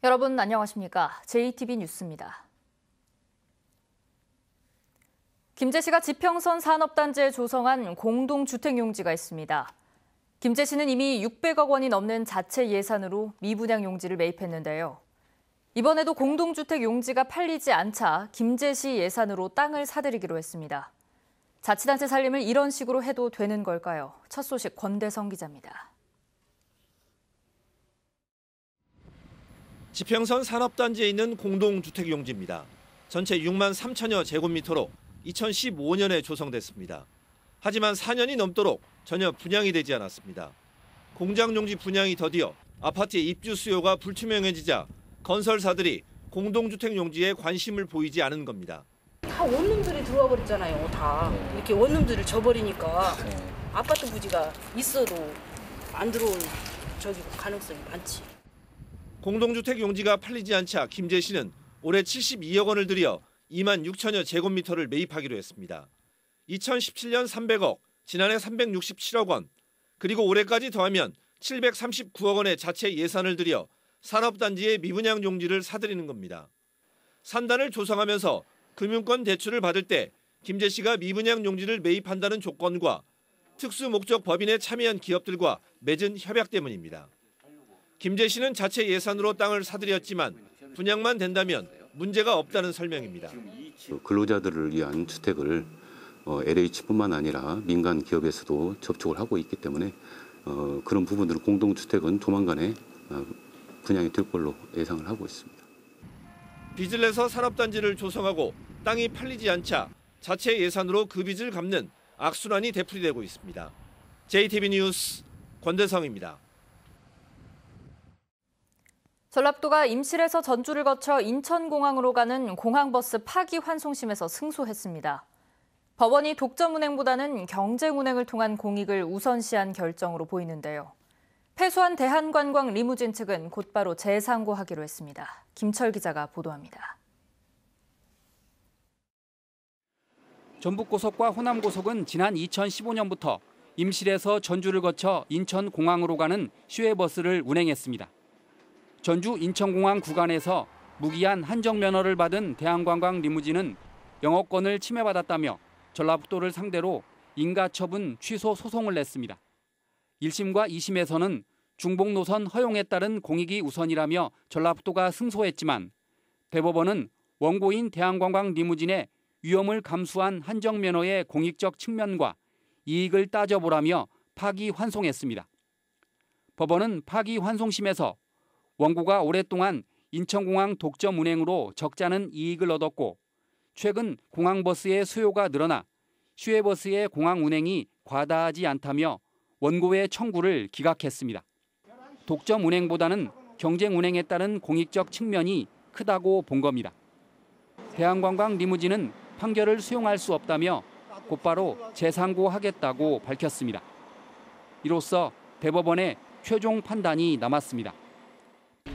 여러분 안녕하십니까? JTB 뉴스입니다. 김제시가 지평선 산업단지에 조성한 공동주택용지가 있습니다. 김제시는 이미 600억 원이 넘는 자체 예산으로 미분양 용지를 매입했는데요. 이번에도 공동주택 용지가 팔리지 않자 김제시 예산으로 땅을 사들이기로 했습니다. 자치단체 살림을 이런 식으로 해도 되는 걸까요? 첫 소식 권대성 기자입니다. 지평선 산업단지에 있는 공동주택용지입니다. 전체 6만 3천여 제곱미터로 2015년에 조성됐습니다. 하지만 4년이 넘도록 전혀 분양이 되지 않았습니다. 공장용지 분양이 더디어 아파트의 입주 수요가 불투명해지자 건설사들이 공동주택용지에 관심을 보이지 않은 겁니다. 다 원룸들이 들어와 버렸잖아요. 다 이렇게 원룸들을 져버리니까 아파트 부지가 있어도 안 들어올 가능성이 많지. 공동주택 용지가 팔리지 않자 김제시는 올해 72억 원을 들여 2만 6천여 제곱미터를 매입하기로 했습니다. 2017년 300억, 지난해 367억 원, 그리고 올해까지 더하면 739억 원의 자체 예산을 들여 산업단지의 미분양 용지를 사들이는 겁니다. 산단을 조성하면서 금융권 대출을 받을 때 김제시가 미분양 용지를 매입한다는 조건과 특수목적 법인에 참여한 기업들과 맺은 협약 때문입니다. 김제시는 자체 예산으로 땅을 사들였지만 분양만 된다면 문제가 없다는 설명입니다. 근로자들을 위한 주택을 LH뿐만 아니라 민간 기업에서도 접촉을 하고 있기 때문에 그런 부분들은 공동주택은 조만간에 분양이 될 걸로 예상을 하고 있습니다. 빚을 내서 산업단지를 조성하고 땅이 팔리지 않자 자체 예산으로 그 빚을 갚는 악순환이 되풀이되고 있습니다. JTB 뉴스 권대성입니다. 전라북도가 임실에서 전주를 거쳐 인천공항으로 가는 공항버스 파기환송심에서 승소했습니다. 법원이 독점운행보다는 경쟁운행을 통한 공익을 우선시한 결정으로 보이는데요. 패소한 대한관광 리무진 측은 곧바로 재상고하기로 했습니다. 김철 기자가 보도합니다. 전북고속과 호남고속은 지난 2015년부터 임실에서 전주를 거쳐 인천공항으로 가는 시외버스를 운행했습니다. 전주 인천공항 구간에서 무기한 한정면허를 받은 대한관광 리무진은 영업권을 침해받았다며 전라북도를 상대로 인가처분 취소 소송을 냈습니다. 1심과 2심에서는 중복 노선 허용에 따른 공익이 우선이라며 전라북도가 승소했지만 대법원은 원고인 대한관광 리무진의 위험을 감수한 한정면허의 공익적 측면과 이익을 따져보라며 파기환송했습니다. 법원은 파기환송심에서 원고가 오랫동안 인천공항 독점 운행으로 적잖은 이익을 얻었고 최근 공항버스의 수요가 늘어나 시외버스의 공항 운행이 과다하지 않다며 원고의 청구를 기각했습니다. 독점 운행보다는 경쟁 운행에 따른 공익적 측면이 크다고 본 겁니다. 대한관광 리무진은 판결을 수용할 수 없다며 곧바로 재상고하겠다고 밝혔습니다. 이로써 대법원의 최종 판단이 남았습니다.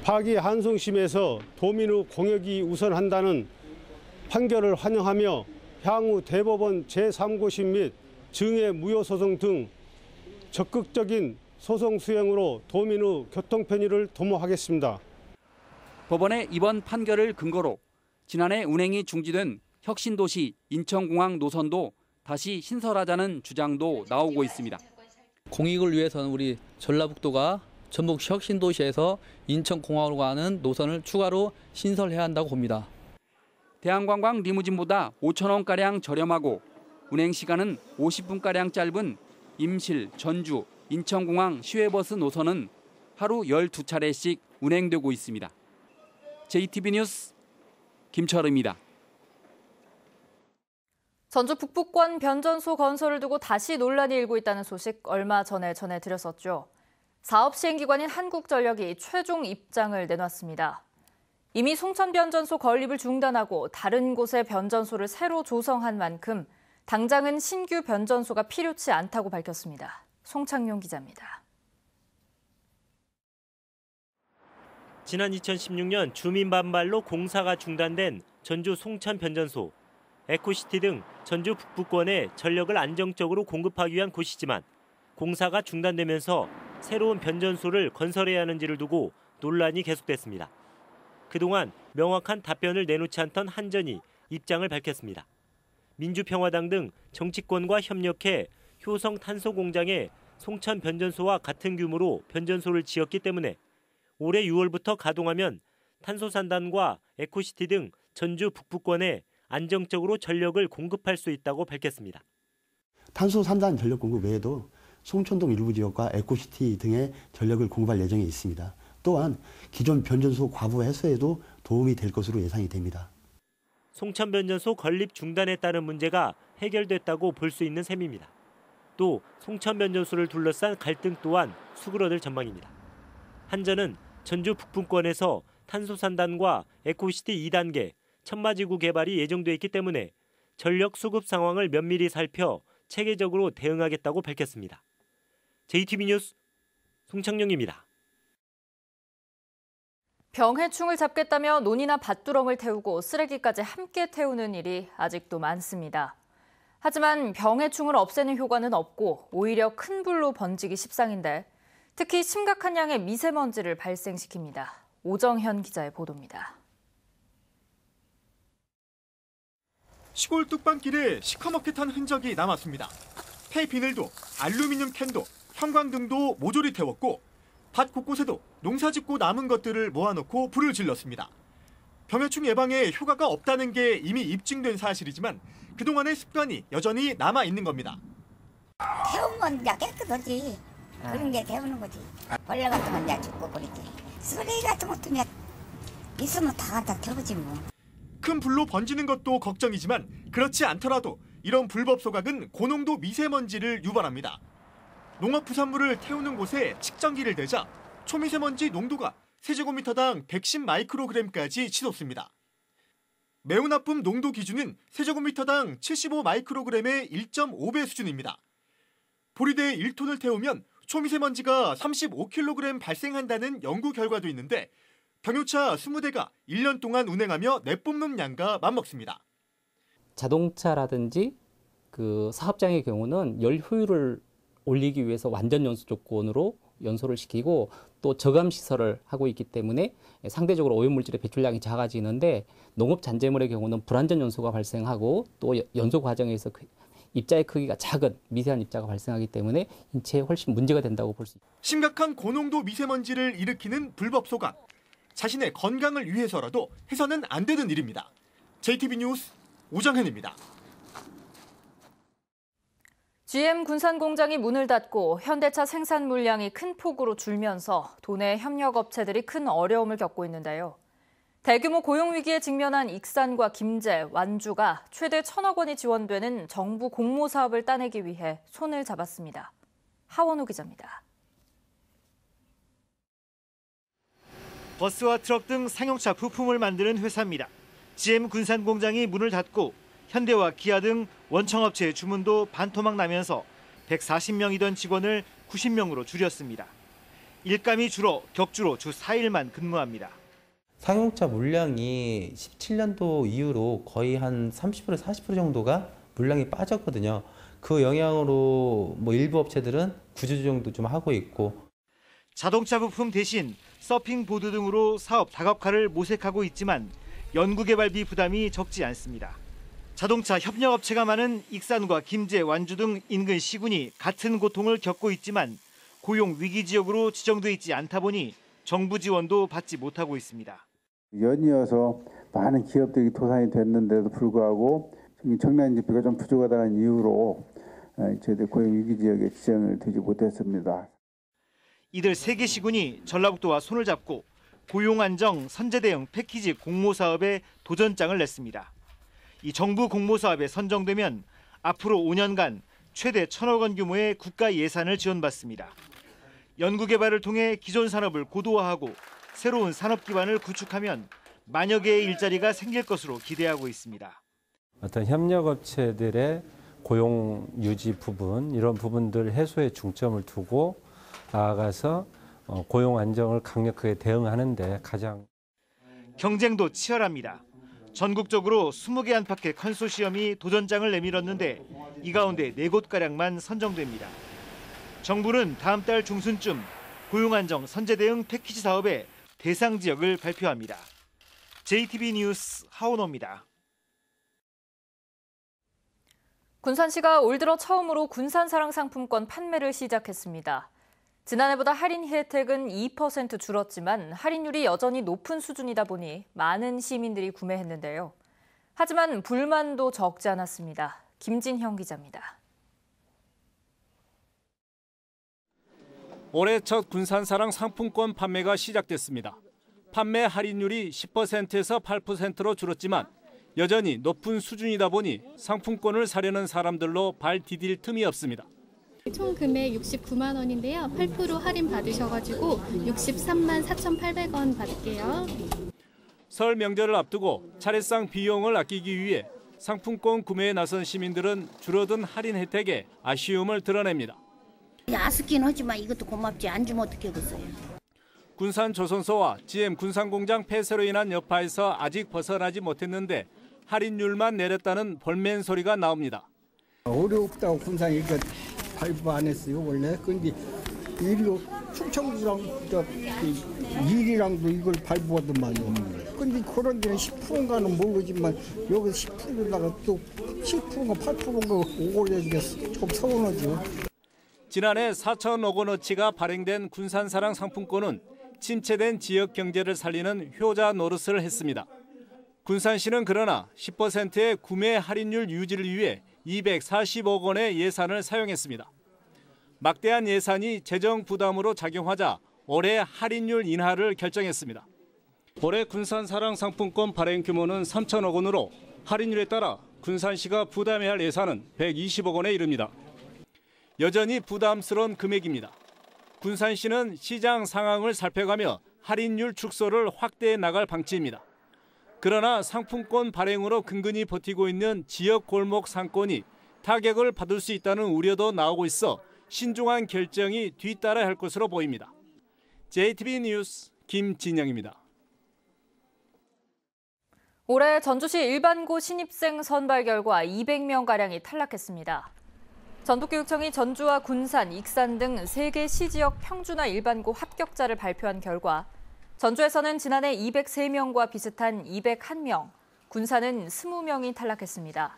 파기환송심에서 도민 후 공익이 우선한다는 판결을 환영하며 향후 대법원 제3고심 및 증액 무효소송 등 적극적인 소송 수행으로 도민 후 교통 편의를 도모하겠습니다. 법원의 이번 판결을 근거로 지난해 운행이 중지된 혁신도시 인천공항 노선도 다시 신설하자는 주장도 나오고 있습니다. 공익을 위해서는 우리 전라북도가 전북 혁신도시에서 인천공항으로 가는 노선을 추가로 신설해야 한다고 봅니다. 대한관광 리무진보다 5천 원가량 저렴하고 운행 시간은 50분가량 짧은 임실, 전주, 인천공항 시외버스 노선은 하루 12차례씩 운행되고 있습니다. JTB 뉴스 김철입니다. 전주 북부권 변전소 건설을 두고 다시 논란이 일고 있다는 소식 얼마 전에 전해드렸었죠. 사업 시행기관인 한국전력이 최종 입장을 내놨습니다. 이미 송천 변전소 건립을 중단하고 다른 곳에 변전소를 새로 조성한 만큼 당장은 신규 변전소가 필요치 않다고 밝혔습니다. 송창용 기자입니다. 지난 2016년 주민 반발로 공사가 중단된 전주 송천 변전소. 에코시티 등 전주 북부권에 전력을 안정적으로 공급하기 위한 곳이지만 공사가 중단되면서 새로운 변전소를 건설해야 하는지를 두고 논란이 계속됐습니다. 그동안 명확한 답변을 내놓지 않던 한전이 입장을 밝혔습니다. 민주평화당 등 정치권과 협력해 효성 탄소 공장에 송천 변전소와 같은 규모로 변전소를 지었기 때문에 올해 6월부터 가동하면 탄소산단과 에코시티 등 전주 북부권에 안정적으로 전력을 공급할 수 있다고 밝혔습니다. 탄소산단 전력 공급 외에도 송천동 일부 지역과 에코시티 등의 전력을 공급할 예정에 있습니다. 또한 기존 변전소 과부 해소에도 도움이 될 것으로 예상이 됩니다. 송천 변전소 건립 중단에 따른 문제가 해결됐다고 볼 수 있는 셈입니다. 또 송천 변전소를 둘러싼 갈등 또한 수그러들 전망입니다. 한전은 전주 북부권에서 탄소산단과 에코시티 2단계 천마지구 개발이 예정돼 있기 때문에 전력 수급 상황을 면밀히 살펴 체계적으로 대응하겠다고 밝혔습니다. JTB 뉴스 송창용입니다. 병해충을 잡겠다며 논이나 밭두렁을 태우고 쓰레기까지 함께 태우는 일이 아직도 많습니다. 하지만 병해충을 없애는 효과는 없고 오히려 큰 불로 번지기 십상인데 특히 심각한 양의 미세먼지를 발생시킵니다. 오정현 기자의 보도입니다. 시골 뚝방길에 시커멓게 탄 흔적이 남았습니다. 폐비닐도 알루미늄 캔도 형광등도 모조리 태웠고 밭 곳곳에도 농사짓고 남은 것들을 모아놓고 불을 질렀습니다. 병해충 예방에 효과가 없다는 게 이미 입증된 사실이지만 그동안의 습관이 여전히 남아있는 겁니다. 태우면 이제 깨끗하지. 그런 게 태우는 거지. 벌레 같은 건 이제 죽고 그러지. 쓰레기 같은 것도 그냥 있으면 다 갖다 태우지 뭐. 큰 불로 번지는 것도 걱정이지만 그렇지 않더라도 이런 불법 소각은 고농도 미세먼지를 유발합니다. 농업부산물을 태우는 곳에 측정기를 대자 초미세먼지 농도가 세제곱미터당 110 마이크로그램까지 치솟습니다. 매우 나쁨 농도 기준은 세제곱미터당 75 마이크로그램의 1.5배 수준입니다. 보리대 1톤을 태우면 초미세먼지가 35kg 발생한다는 연구 결과도 있는데 경유차 20대가 1년 동안 운행하며 내뿜는 양과 맞먹습니다. 자동차라든지 그 사업장의 경우는 열 효율을 올리기 위해서 완전 연소 조건으로 연소를 시키고 또 저감 시설을 하고 있기 때문에 상대적으로 오염물질의 배출량이 작아지는데 농업 잔재물의 경우는 불완전 연소가 발생하고 또 연소 과정에서 입자의 크기가 작은 미세한 입자가 발생하기 때문에 인체에 훨씬 문제가 된다고 볼 수 있습니다. 심각한 고농도 미세먼지를 일으키는 불법 소각. 자신의 건강을 위해서라도 해서는 안 되는 일입니다. JTB 뉴스 오정현입니다. GM 군산 공장이 문을 닫고 현대차 생산 물량이 큰 폭으로 줄면서 도내 협력업체들이 큰 어려움을 겪고 있는데요. 대규모 고용 위기에 직면한 익산과 김제, 완주가 최대 1,000억 원이 지원되는 정부 공모 사업을 따내기 위해 손을 잡았습니다. 하원우 기자입니다. 버스와 트럭 등 상용차 부품을 만드는 회사입니다. GM 군산 공장이 문을 닫고 현대와 기아 등 원청업체의 주문도 반토막 나면서 140명이던 직원을 90명으로 줄였습니다. 일감이 줄어 격주로 주 4일만 근무합니다. 상용차 물량이 17년도 이후로 거의 한 30% 40% 정도가 물량이 빠졌거든요. 그 영향으로 일부 업체들은 구조조정도 좀 하고 있고. 자동차 부품 대신 서핑보드 등으로 사업 다각화를 모색하고 있지만 연구개발비 부담이 적지 않습니다. 자동차 협력업체가 많은 익산과 김제, 완주 등 인근 시군이 같은 고통을 겪고 있지만 고용 위기 지역으로 지정돼 있지 않다 보니 정부 지원도 받지 못하고 있습니다. 연이어서 많은 기업들이 도산이 됐는데도 불구하고 청년 인재비가 좀 부족하다는 이유로 저희들 고용 위기 지역에 지정을 되지 못했습니다. 이들 3개 시군이 전라북도와 손을 잡고 고용안정 선제 대응 패키지 공모 사업에 도전장을 냈습니다. 이 정부 공모 사업에 선정되면 앞으로 5년간 최대 1,000억 원 규모의 국가 예산을 지원받습니다. 연구개발을 통해 기존 산업을 고도화하고 새로운 산업 기반을 구축하면 만여 개의 일자리가 생길 것으로 기대하고 있습니다. 어떤 협력업체들의 고용 유지 부분, 이런 부분들 해소에 중점을 두고 나아가서 고용 안정을 강력하게 대응하는 데 가장 경쟁도 치열합니다. 전국적으로 20개 안팎의 컨소시엄이 도전장을 내밀었는데 이 가운데 4곳가량만 선정됩니다. 정부는 다음 달 중순쯤 고용안정 선제 대응 패키지 사업의 대상 지역을 발표합니다. JTB 뉴스 하원호입니다. 군산시가 올 들어 처음으로 군산사랑 상품권 판매를 시작했습니다. 지난해보다 할인 혜택은 2% 줄었지만 할인율이 여전히 높은 수준이다 보니 많은 시민들이 구매했는데요. 하지만 불만도 적지 않았습니다. 김진형 기자입니다. 올해 첫 군산사랑 상품권 판매가 시작됐습니다. 판매 할인율이 10%에서 8%로 줄었지만 여전히 높은 수준이다 보니 상품권을 사려는 사람들로 발 디딜 틈이 없습니다. 총 금액 69만 원인데요. 8% 할인 받으셔가지고 63만 4,800원 받을게요. 설 명절을 앞두고 차례상 비용을 아끼기 위해 상품권 구매에 나선 시민들은 줄어든 할인 혜택에 아쉬움을 드러냅니다. 아쉽긴 하지만 이것도 고맙지. 안 주면 어떻게 하겠어요. 군산 조선소와 GM 군산공장 폐쇄로 인한 여파에서 아직 벗어나지 못했는데 할인율만 내렸다는 볼멘 소리가 나옵니다. 어렵다고 군산이 이거 발부 안 했어요 원래. 근데 이리로 충청도랑 일이랑도 이걸 발부하더만요. 근데 그런 데는 10%인가는 모르지만 여기서 10%에다가 또 7%인가 8%인가 오르니까 좀 서운하죠. 지난해 4천억 원어치가 발행된 군산사랑 상품권은 침체된 지역 경제를 살리는 효자 노릇을 했습니다. 군산시는 그러나 10%의 구매 할인율 유지를 위해 240억 원의 예산을 사용했습니다. 막대한 예산이 재정 부담으로 작용하자 올해 할인율 인하를 결정했습니다. 올해 군산사랑 상품권 발행 규모는 3천억 원으로 할인율에 따라 군산시가 부담해야 할 예산은 120억 원에 이릅니다. 여전히 부담스러운 금액입니다. 군산시는 시장 상황을 살펴가며 할인율 축소를 확대해 나갈 방침입니다. 그러나 상품권 발행으로 근근히 버티고 있는 지역 골목 상권이 타격을 받을 수 있다는 우려도 나오고 있어 신중한 결정이 뒤따라야 할 것으로 보입니다. JTB 뉴스 김진영입니다. 올해 전주시 일반고 신입생 선발 결과 200명가량이 탈락했습니다. 전북교육청이 전주와 군산, 익산 등 3개 시지역 평준화 일반고 합격자를 발표한 결과 전주에서는 지난해 203명과 비슷한 201명, 군산은 20명이 탈락했습니다.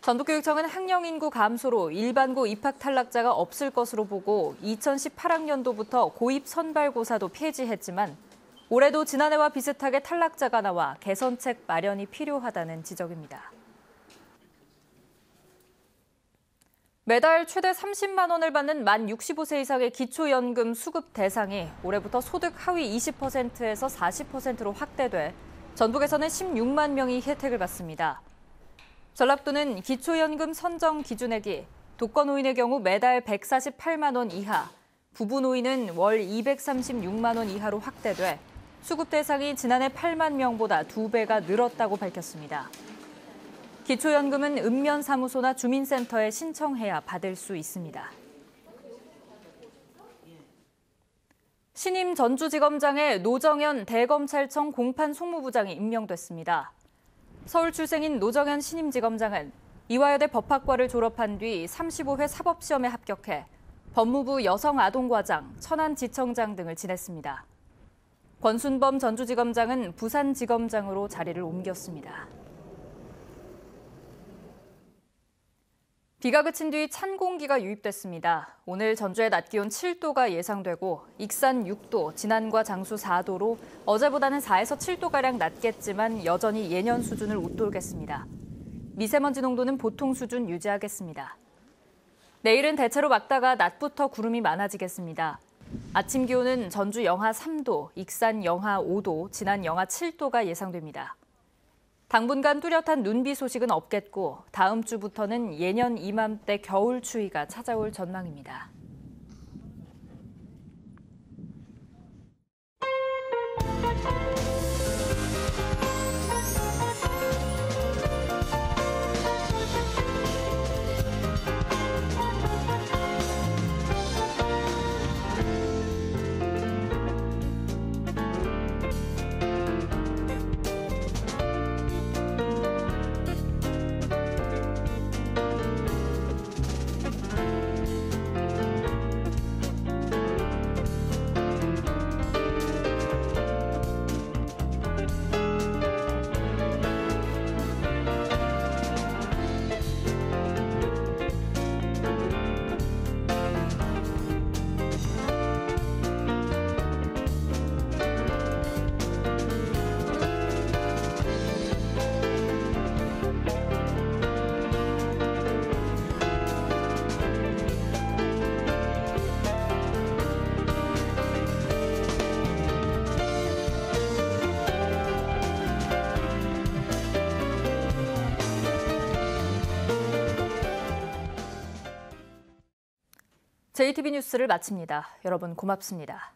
전북교육청은 학령 인구 감소로 일반고 입학 탈락자가 없을 것으로 보고 2018학년도부터 고입 선발고사도 폐지했지만 올해도 지난해와 비슷하게 탈락자가 나와 개선책 마련이 필요하다는 지적입니다. 매달 최대 30만 원을 받는 만 65세 이상의 기초연금 수급 대상이 올해부터 소득 하위 20%에서 40%로 확대돼 전북에서는 16만 명이 혜택을 받습니다. 전라북도는 기초연금 선정 기준액이 독거노인의 경우 매달 148만 원 이하, 부부노인은 월 236만 원 이하로 확대돼 수급 대상이 지난해 8만 명보다 2배가 늘었다고 밝혔습니다. 기초연금은 읍면사무소나 주민센터에 신청해야 받을 수 있습니다. 신임 전주지검장에 노정현 대검찰청 공판 송무부장이 임명됐습니다. 서울 출생인 노정현 신임지검장은 이화여대 법학과를 졸업한 뒤 35회 사법시험에 합격해 법무부 여성아동과장, 천안지청장 등을 지냈습니다. 권순범 전주지검장은 부산지검장으로 자리를 옮겼습니다. 비가 그친 뒤 찬 공기가 유입됐습니다. 오늘 전주의 낮 기온 7도가 예상되고 익산 6도, 진안과 장수 4도로 어제보다는 4에서 7도가량 낮겠지만 여전히 예년 수준을 웃돌겠습니다. 미세먼지 농도는 보통 수준 유지하겠습니다. 내일은 대체로 맑다가 낮부터 구름이 많아지겠습니다. 아침 기온은 전주 영하 3도, 익산 영하 5도, 진안 영하 7도가 예상됩니다. 당분간 뚜렷한 눈비 소식은 없겠고 다음 주부터는 예년 이맘때 겨울 추위가 찾아올 전망입니다. JTB 뉴스를 마칩니다. 여러분 고맙습니다.